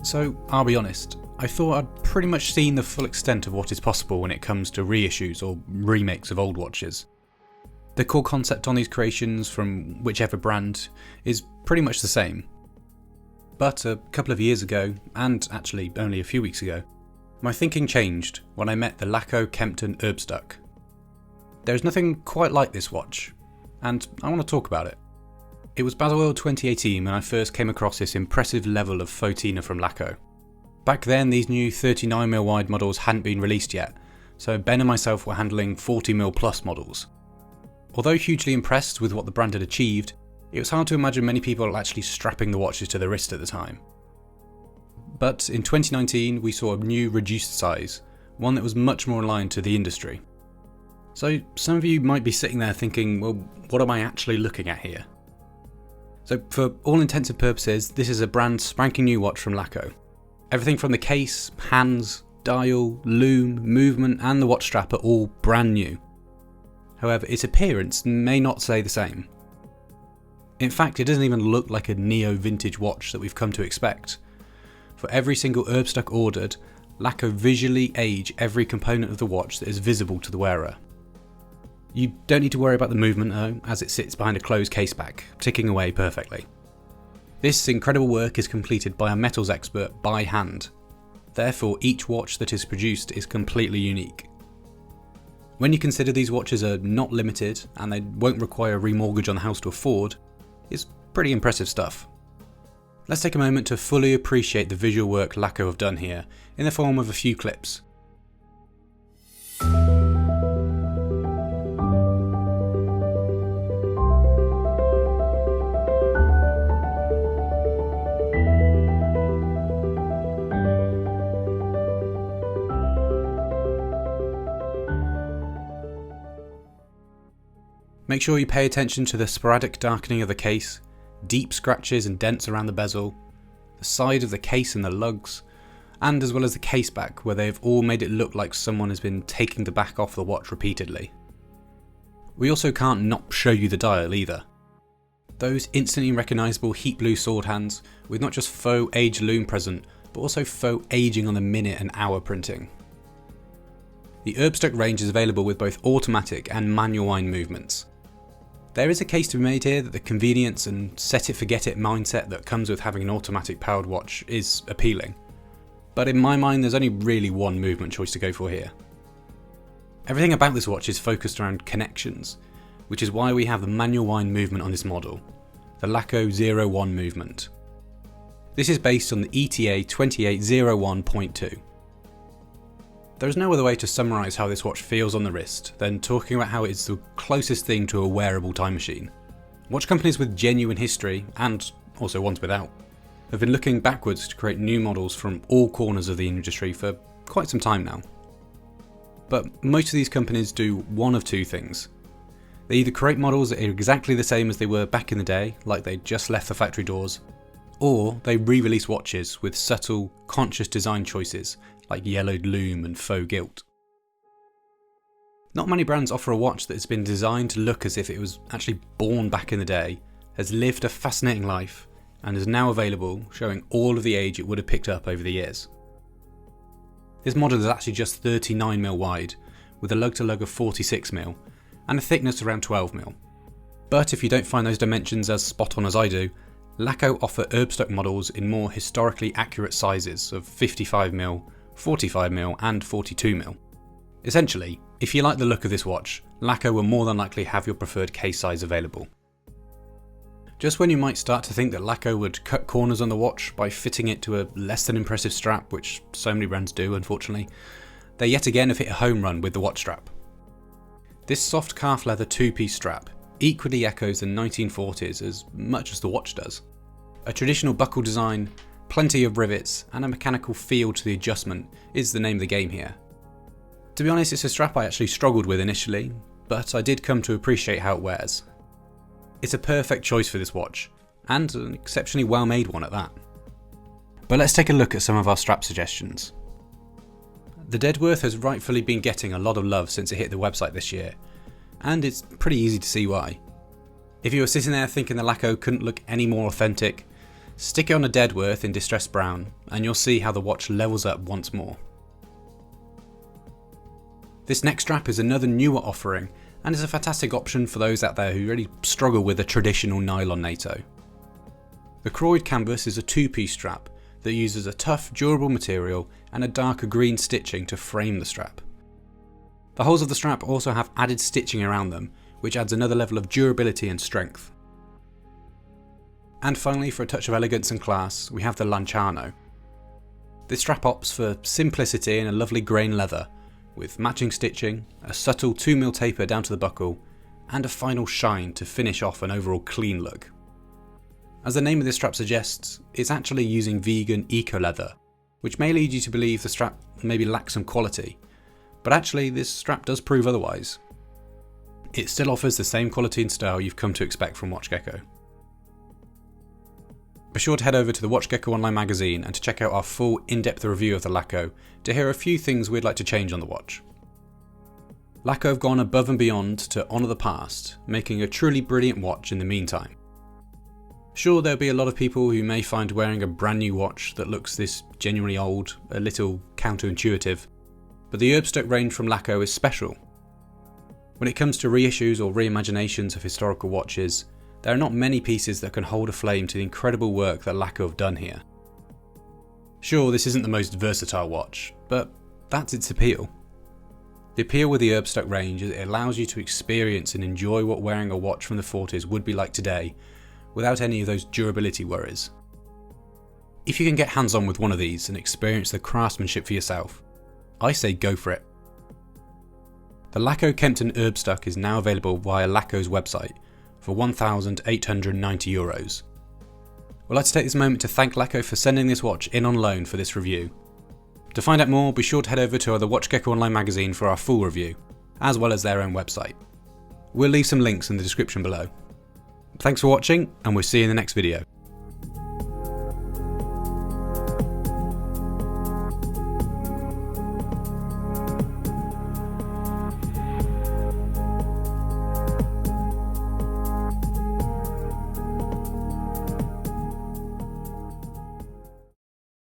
So, I'll be honest, I thought I'd pretty much seen the full extent of what is possible when it comes to reissues or remakes of old watches. The core concept on these creations from whichever brand is pretty much the same. But a couple of years ago, and actually only a few weeks ago, my thinking changed when I met the Laco Kempten Erbstück. There is nothing quite like this watch, and I want to talk about it. It was Baselworld 2018 when I first came across this impressive level of Fotina from Laco. Back then these new 39mm wide models hadn't been released yet, so Ben and myself were handling 40mm plus models. Although hugely impressed with what the brand had achieved, it was hard to imagine many people actually strapping the watches to the wrist at the time. But in 2019 we saw a new reduced size, one that was much more aligned to the industry. So some of you might be sitting there thinking, well, what am I actually looking at here? So for all intents and purposes, this is a brand spanking new watch from Laco. Everything from the case, hands, dial, loom, movement and the watch strap are all brand new. However, its appearance may not say the same. In fact, it doesn't even look like a neo-vintage watch that we've come to expect. For every single Erbstück ordered, Laco visually age every component of the watch that is visible to the wearer. You don't need to worry about the movement though, as it sits behind a closed case back, ticking away perfectly. This incredible work is completed by a metals expert by hand. Therefore, each watch that is produced is completely unique. When you consider these watches are not limited and they won't require a remortgage on the house to afford, it's pretty impressive stuff. Let's take a moment to fully appreciate the visual work Laco have done here in the form of a few clips. Make sure you pay attention to the sporadic darkening of the case, deep scratches and dents around the bezel, the side of the case and the lugs, and as well as the case back where they've all made it look like someone has been taking the back off the watch repeatedly. We also can't not show you the dial either. Those instantly recognisable heat blue sword hands with not just faux age loom present but also faux aging on the minute and hour printing. The Erbstück range is available with both automatic and manual wind movements. There is a case to be made here that the convenience and set it forget it mindset that comes with having an automatic powered watch is appealing. But in my mind there's only really one movement choice to go for here. Everything about this watch is focused around connections, which is why we have the manual wind movement on this model, the Laco 01 movement. This is based on the ETA 2801.2. There is no other way to summarise how this watch feels on the wrist than talking about how it is the closest thing to a wearable time machine. Watch companies with genuine history, and also ones without, have been looking backwards to create new models from all corners of the industry for quite some time now. But most of these companies do one of two things. They either create models that are exactly the same as they were back in the day, like they just left the factory doors, or they re-release watches with subtle, conscious design choices like yellowed loom and faux gilt. Not many brands offer a watch that has been designed to look as if it was actually born back in the day, has lived a fascinating life, and is now available, showing all of the age it would have picked up over the years. This model is actually just 39mm wide, with a lug-to-lug of 46mm, and a thickness around 12mm. But if you don't find those dimensions as spot on as I do, Laco offer Erbstück models in more historically accurate sizes of 55mm, 45mm and 42mm. Essentially, if you like the look of this watch, Laco will more than likely have your preferred case size available. Just when you might start to think that Laco would cut corners on the watch by fitting it to a less than impressive strap, which so many brands do unfortunately, they yet again have hit a home run with the watch strap. This soft calf leather two-piece strap equally echoes the 1940s as much as the watch does. A traditional buckle design, plenty of rivets, and a mechanical feel to the adjustment is the name of the game here. To be honest, it's a strap I actually struggled with initially, but I did come to appreciate how it wears. It's a perfect choice for this watch, and an exceptionally well made one at that. But let's take a look at some of our strap suggestions. The Dedworth has rightfully been getting a lot of love since it hit the website this year, and it's pretty easy to see why. If you were sitting there thinking the Laco couldn't look any more authentic, stick it on a Dedworth in distressed brown, and you'll see how the watch levels up once more. This next strap is another newer offering, and is a fantastic option for those out there who really struggle with a traditional nylon NATO. The Cowhide canvas is a two-piece strap that uses a tough, durable material and a darker green stitching to frame the strap. The holes of the strap also have added stitching around them, which adds another level of durability and strength. And finally, for a touch of elegance and class, we have the Lanciano. This strap opts for simplicity and a lovely grain leather, with matching stitching, a subtle 2mm taper down to the buckle, and a final shine to finish off an overall clean look. As the name of this strap suggests, it's actually using vegan eco leather, which may lead you to believe the strap maybe lacks some quality, but actually this strap does prove otherwise. It still offers the same quality and style you've come to expect from WatchGecko. Be sure to head over to the WatchGecko online magazine and to check out our full in-depth review of the Laco to hear a few things we'd like to change on the watch. Laco have gone above and beyond to honour the past, making a truly brilliant watch in the meantime. Sure, there'll be a lot of people who may find wearing a brand new watch that looks this genuinely old a little counterintuitive, but the Erbstück range from Laco is special. When it comes to reissues or reimaginations of historical watches, there are not many pieces that can hold a flame to the incredible work that Laco have done here. Sure, this isn't the most versatile watch, but that's its appeal. The appeal with the Erbstück range is it allows you to experience and enjoy what wearing a watch from the 40s would be like today, without any of those durability worries. If you can get hands on with one of these and experience the craftsmanship for yourself, I say go for it. The Laco Kempten Erbstück is now available via Laco's website for €1,890. I'd like to take this moment to thank Laco for sending this watch in on loan for this review. To find out more, be sure to head over to the WatchGecko online magazine for our full review, as well as their own website. We'll leave some links in the description below. Thanks for watching, and we'll see you in the next video.